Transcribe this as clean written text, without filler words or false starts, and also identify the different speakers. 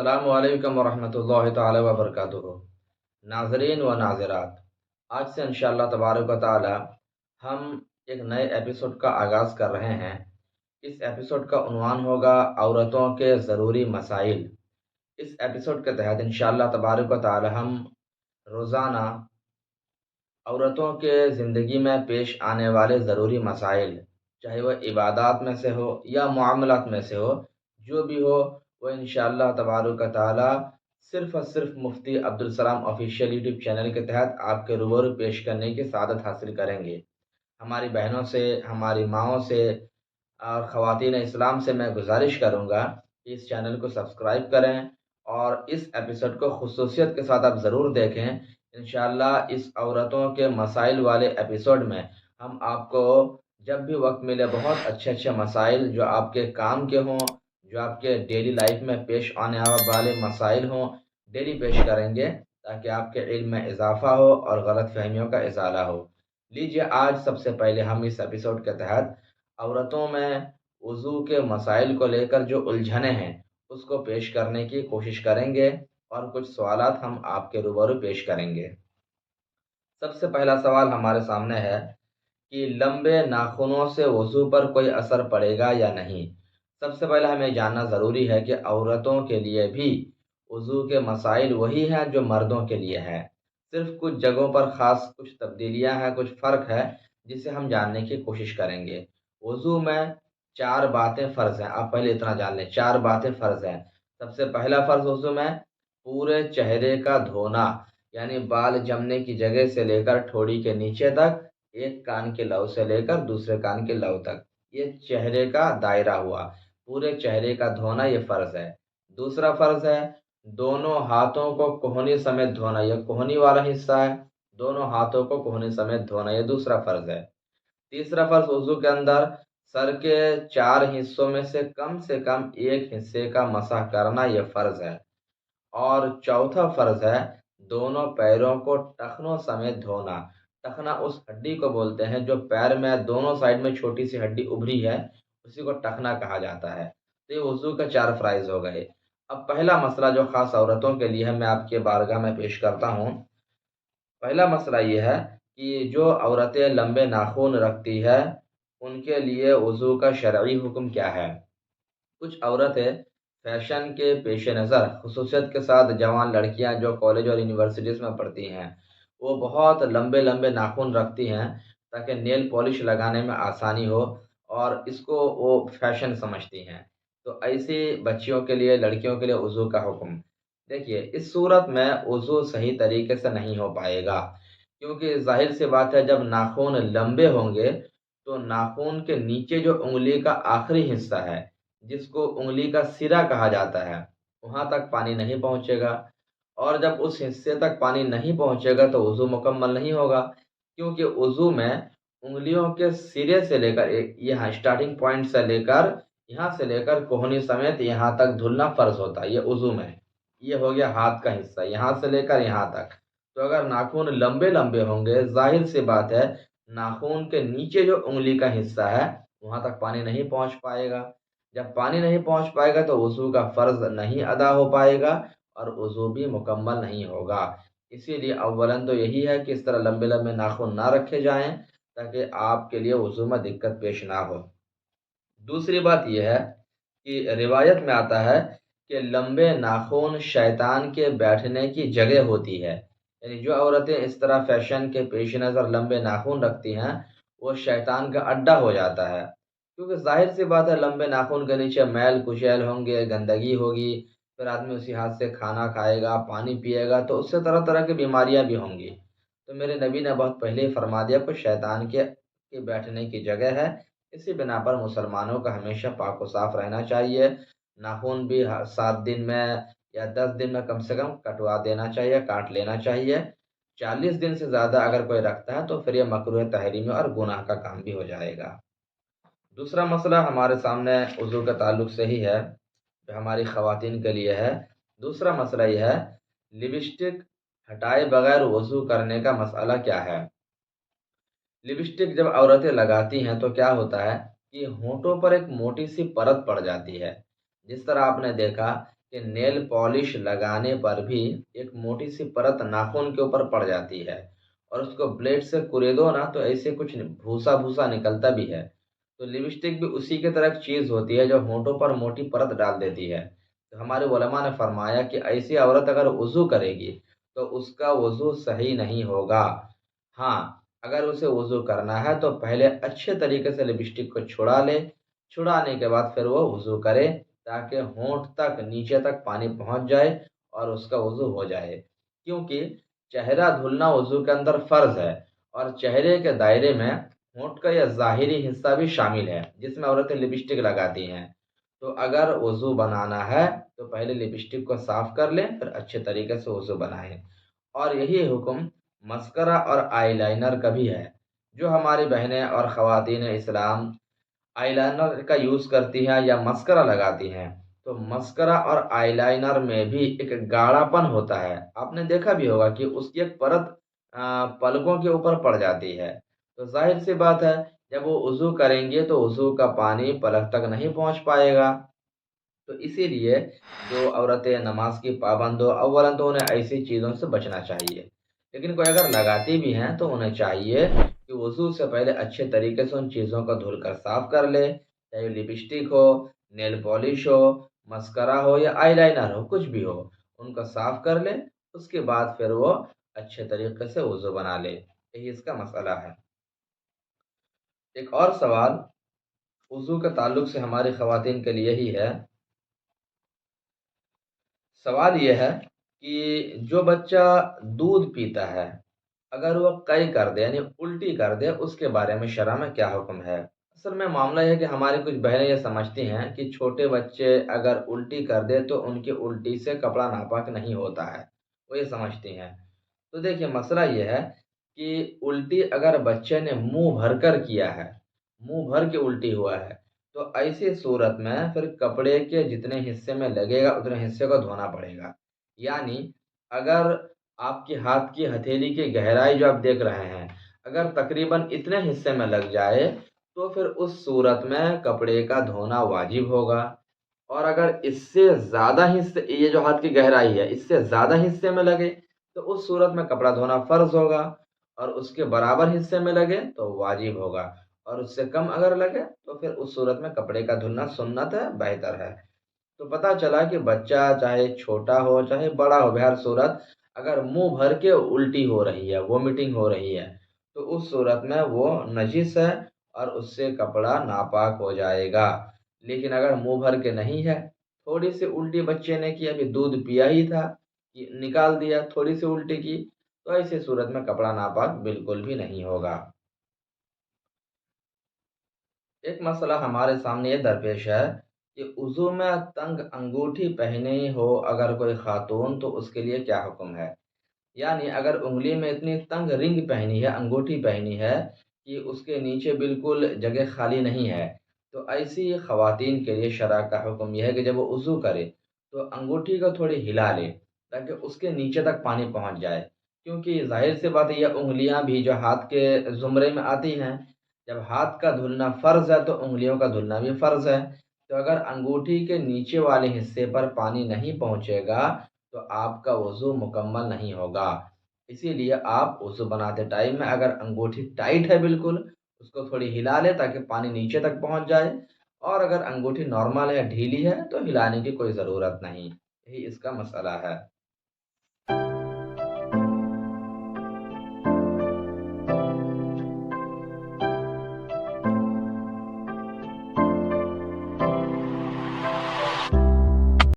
Speaker 1: السلام علیکم ورحمۃ اللہ تعالی وبرکاتہ۔ ناظرین و ناظرات، آج سے انشاءاللہ تبارک و تعالی ہم ایک نئے ایپیسوڈ کا آغاز کر رہے ہیں۔ اس ایپیسوڈ کا عنوان ہوگا عورتوں کے ضروری مسائل۔ اس ایپیسوڈ کے تحت انشاءاللہ تبارک و تعالی ہم روزانہ عورتوں کے زندگی میں پیش آنے والے ضروری مسائل، چاہے وہ عبادات میں سے ہو یا معاملات میں سے ہو، جو بھی ہو وہ انشاءاللہ تبارک و تعالی صرف اور صرف مفتی عبدالسلام آفیشیل یوٹیوب چینل کے تحت آپ کے روبرو پیش کرنے کی سعادت حاصل کریں گے۔ ہماری بہنوں سے، ہماری ماؤں سے اور خواتین اسلام سے میں گزارش کروں گا کہ اس چینل کو سبسکرائب کریں اور اس ایپیسوڈ کو خصوصیت کے ساتھ آپ ضرور دیکھیں۔ انشاءاللہ اس عورتوں کے مسائل والے ایپیسوڈ میں ہم آپ کو جب بھی وقت ملے بہت اچھے اچھے مسائل جو آپ کے کام کے ہوں، جو آپ کے ڈیلی لائف میں پیش آنے والے مسائل ہوں، ڈیلی پیش کریں گے تاکہ آپ کے علم میں اضافہ ہو اور غلط فہمیوں کا ازالہ ہو۔ لیجیے آج سب سے پہلے ہم اس ایپیسوڈ کے تحت عورتوں میں وضو کے مسائل کو لے کر جو الجھنیں ہیں اس کو پیش کرنے کی کوشش کریں گے اور کچھ سوالات ہم آپ کے روبرو پیش کریں گے۔ سب سے پہلا سوال ہمارے سامنے ہے کہ لمبے ناخنوں سے وضو پر کوئی اثر پڑے گا یا نہیں۔ سب سے پہلے ہمیں جاننا ضروری ہے کہ عورتوں کے لیے بھی وضو کے مسائل وہی ہیں جو مردوں کے لیے ہیں، صرف کچھ جگہوں پر خاص کچھ تبدیلیاں ہیں، کچھ فرق ہے جسے ہم جاننے کی کوشش کریں گے۔ وضو میں 4 باتیں فرض ہیں، آپ پہلے اتنا جان لیں، 4 باتیں فرض ہیں۔ سب سے پہلا فرض وضو میں پورے چہرے کا دھونا، یعنی بال جمنے کی جگہ سے لے کر ٹھوڑی کے نیچے تک، ایک کان کے لو سے لے کر دوسرے کان کے لو تک، یہ چہرے کا دائرہ ہوا، پورے چہرے کا دھونا یہ فرض ہے۔ دوسرا فرض ہے دونوں ہاتھوں کو کوہنی سمیت دھونا، یہ کوہنی والا حصہ ہے، دونوں ہاتھوں کو کوہنی سمیت دھونا، یہ دوسرا فرض ہے۔ تیسرا فرض وضو کے اندر سر کے 4 حصوں میں سے کم ایک حصے کا مسح کرنا، یہ فرض ہے۔ اور چوتھا فرض ہے دونوں پیروں کو ٹخنوں سمیت دھونا۔ ٹخنا اس ہڈی کو بولتے ہیں جو پیر میں دونوں سائڈ میں چھوٹی سی ہڈی ابھری ہے، اسی کو ٹخنا کہا جاتا ہے۔ تو یہ وضو کا 4 فرائض ہو گئے۔ اب پہلا مسئلہ جو خاص عورتوں کے لیے ہے میں آپ کے بارگاہ میں پیش کرتا ہوں۔ پہلا مسئلہ یہ ہے کہ جو عورتیں لمبے ناخن رکھتی ہے ان کے لیے وضو کا شرعی حکم کیا ہے۔ کچھ عورتیں فیشن کے پیش نظر، خصوصیت کے ساتھ جوان لڑکیاں جو کالج اور یونیورسٹیز میں پڑھتی ہیں، وہ بہت لمبے لمبے ناخن رکھتی ہیں تاکہ نیل پالش لگانے میں آسانی ہو اور اس کو وہ فیشن سمجھتی ہیں۔ تو ایسی بچیوں کے لیے، لڑکیوں کے لیے وضو کا حکم، دیکھیے اس صورت میں وضو صحیح طریقے سے نہیں ہو پائے گا، کیونکہ ظاہر سی بات ہے جب ناخن لمبے ہوں گے تو ناخن کے نیچے جو انگلی کا آخری حصہ ہے جس کو انگلی کا سرا کہا جاتا ہے، وہاں تک پانی نہیں پہنچے گا، اور جب اس حصے تک پانی نہیں پہنچے گا تو وضو مکمل نہیں ہوگا، کیونکہ وضو میں انگلیوں کے سرے سے لے کر یہاں اسٹارٹنگ پوائنٹ سے لے کر یہاں سے لے کر کوہنی سمیت یہاں تک دھلنا فرض ہوتا ہے، یہ وضو میں۔ یہ ہو گیا ہاتھ کا حصہ، یہاں سے لے کر یہاں تک۔ تو اگر ناخن لمبے لمبے ہوں گے، ظاہر سی بات ہے ناخن کے نیچے جو انگلی کا حصہ ہے وہاں تک پانی نہیں پہنچ پائے گا۔ جب پانی نہیں پہنچ پائے گا تو وضو کا فرض نہیں ادا ہو پائے گا اور وضو بھی مکمل نہیں ہوگا۔ اسی لیے اولاً تو یہی ہے کہ اس طرح لمبے لمبے ناخن نہ رکھے جائیں تاکہ آپ کے لیے وضو میں دقت پیش نہ ہو۔ دوسری بات یہ ہے کہ روایت میں آتا ہے کہ لمبے ناخن شیطان کے بیٹھنے کی جگہ ہوتی ہے، یعنی جو عورتیں اس طرح فیشن کے پیش نظر لمبے ناخن رکھتی ہیں وہ شیطان کا اڈا ہو جاتا ہے، کیونکہ ظاہر سی بات ہے لمبے ناخن کے نیچے میل کچیل ہوں گے، گندگی ہوگی، پھر آدمی اسی ہاتھ سے کھانا کھائے گا، پانی پیے گا تو اس سے طرح طرح کی بیماریاں بھی ہوں گی۔ تو میرے نبی نے بہت پہلے ہی فرما دیا کہ شیطان کے بیٹھنے کی جگہ ہے، اسی بنا پر مسلمانوں کا ہمیشہ پاک و صاف رہنا چاہیے۔ ناخن بھی 7 دن میں یا 10 دن میں کم سے کم کٹوا دینا چاہیے، کاٹ لینا چاہیے۔ 40 دن سے زیادہ اگر کوئی رکھتا ہے تو پھر یہ مکروہ تحریمی اور گناہ کا کام بھی ہو جائے گا۔ دوسرا مسئلہ ہمارے سامنے وضو کے تعلق سے ہی ہے جو ہماری خواتین کے لیے ہے۔ دوسرا مسئلہ یہ ہے لپسٹک ہٹائے بغیر وضو کرنے کا مسئلہ کیا ہے۔ لپسٹک جب عورتیں لگاتی ہیں تو کیا ہوتا ہے کہ ہونٹوں پر ایک موٹی سی پرت پڑ جاتی ہے، جس طرح آپ نے دیکھا کہ نیل پالش لگانے پر بھی ایک موٹی سی پرت ناخن کے اوپر پڑ جاتی ہے، اور اس کو بلیڈ سے کریدو نا تو ایسے کچھ بھوسا بھوسا نکلتا بھی ہے۔ تو لپسٹک بھی اسی کی طرح ایک چیز ہوتی ہے جو ہونٹوں پر موٹی پرت ڈال دیتی ہے۔ تو ہمارے علماء نے فرمایا کہ ایسی عورت اگر وضو کرے گی تو اس کا وضو صحیح نہیں ہوگا۔ ہاں، اگر اسے وضو کرنا ہے تو پہلے اچھے طریقے سے لپسٹک کو چھڑا لے، چھڑانے کے بعد پھر وہ وضو کرے، تاکہ ہونٹ تک نیچے تک پانی پہنچ جائے اور اس کا وضو ہو جائے۔ کیونکہ چہرہ دھلنا وضو کے اندر فرض ہے، اور چہرے کے دائرے میں ہونٹ کا یہ ظاہری حصہ بھی شامل ہے جس میں عورتیں لپسٹک لگاتی ہیں۔ تو اگر وضو بنانا ہے تو پہلے لپسٹک کو صاف کر لیں، پھر اچھے طریقے سے وضو بنائیں۔ اور یہی حکم مسکرہ اور آئی لائنر کا بھی ہے۔ جو ہماری بہنیں اور خواتین اسلام آئی لائنر کا یوز کرتی ہیں یا مسکرہ لگاتی ہیں، تو مسکرہ اور آئی لائنر میں بھی ایک گاڑھا پن ہوتا ہے۔ آپ نے دیکھا بھی ہوگا کہ اس کی ایک پرت پلکوں کے اوپر پڑ جاتی ہے۔ تو ظاہر سی بات ہے، جب وہ وضو کریں گے تو وضو کا پانی پلک تک نہیں پہنچ پائے گا۔ تو اسی لیے جو عورتیں نماز کی پابند ہو، اولاً تو انہیں ایسی چیزوں سے بچنا چاہیے، لیکن کوئی اگر لگاتی بھی ہیں تو انہیں چاہیے کہ وضو سے پہلے اچھے طریقے سے ان چیزوں کو دھل کر صاف کر لے، چاہے لپسٹک ہو، نیل پالش ہو، مسکرہ ہو یا آئی لائنر ہو، کچھ بھی ہو، ان کو صاف کر لے۔ اس کے بعد پھر وہ اچھے طریقے سے وضو بنا لے۔ یہی اس کا مسئلہ ہے۔ ایک اور سوال وضو کے تعلق سے ہماری خواتین کے لیے ہی ہے۔ سوال یہ ہے کہ جو بچہ دودھ پیتا ہے، اگر وہ قے کر دے یعنی الٹی کر دے، اس کے بارے میں شرع میں کیا حکم ہے؟ اصل میں معاملہ یہ ہے کہ ہماری کچھ بہنیں یہ سمجھتی ہیں کہ چھوٹے بچے اگر الٹی کر دے تو ان کی الٹی سے کپڑا ناپاک نہیں ہوتا ہے، وہ یہ سمجھتی ہیں۔ تو دیکھیے مسئلہ یہ ہے کہ الٹی اگر بچے نے منہ بھر کر کیا ہے، منہ بھر کے الٹی ہوا ہے، تو ایسی صورت میں پھر کپڑے کے جتنے حصے میں لگے گا اتنے حصے کو دھونا پڑے گا۔ یعنی اگر آپ کے ہاتھ کی ہتھیلی کی گہرائی جو آپ دیکھ رہے ہیں، اگر تقریباً اتنے حصے میں لگ جائے تو پھر اس صورت میں کپڑے کا دھونا واجب ہوگا۔ اور اگر اس سے زیادہ حصے، یہ جو ہاتھ کی گہرائی ہے اس سے زیادہ حصے میں لگے تو اس صورت میں کپڑا دھونا فرض ہوگا، اور اس کے برابر حصے میں لگے تو واجب ہوگا، اور اس سے کم اگر لگے تو پھر اس صورت میں کپڑے کا دھلنا سنت ہے، بہتر ہے۔ تو پتہ چلا کہ بچہ چاہے چھوٹا ہو چاہے بڑا ہو، بہر صورت اگر منہ بھر کے الٹی ہو رہی ہے، وومیٹنگ ہو رہی ہے، تو اس صورت میں وہ نجس ہے اور اس سے کپڑا ناپاک ہو جائے گا۔ لیکن اگر منہ بھر کے نہیں ہے، تھوڑی سی الٹی بچے نے کی، ابھی دودھ پیا ہی تھا، نکال دیا، تھوڑی سی الٹی کی، تو ایسی صورت میں کپڑا ناپاک بالکل بھی نہیں ہوگا۔ ایک مسئلہ ہمارے سامنے یہ درپیش ہے کہ وضو میں تنگ انگوٹھی پہنی ہو اگر کوئی خاتون تو اس کے لیے کیا حکم ہے؟ یعنی اگر انگلی میں اتنی تنگ رنگ پہنی ہے، انگوٹھی پہنی ہے کہ اس کے نیچے بالکل جگہ خالی نہیں ہے، تو ایسی خواتین کے لیے شرع کا حکم یہ ہے کہ جب وہ وضو کرے تو انگوٹھی کو تھوڑی ہلا لے تاکہ اس کے نیچے تک پانی پہنچ جائے۔ کیونکہ ظاہر سی بات ہے، یہ انگلیاں بھی جو ہاتھ کے زمرے میں آتی ہیں، جب ہاتھ کا دھلنا فرض ہے تو انگلیوں کا دھلنا بھی فرض ہے۔ تو اگر انگوٹھی کے نیچے والے حصے پر پانی نہیں پہنچے گا تو آپ کا وضو مکمل نہیں ہوگا۔ اسی لیے آپ وضو بناتے ٹائم میں اگر انگوٹھی ٹائٹ ہے بالکل، اس کو تھوڑی ہلا لے تاکہ پانی نیچے تک پہنچ جائے، اور اگر انگوٹھی نارمل ہے، ڈھیلی ہے، تو ہلانے کی کوئی ضرورت نہیں۔ یہی اس کا مسئلہ ہے۔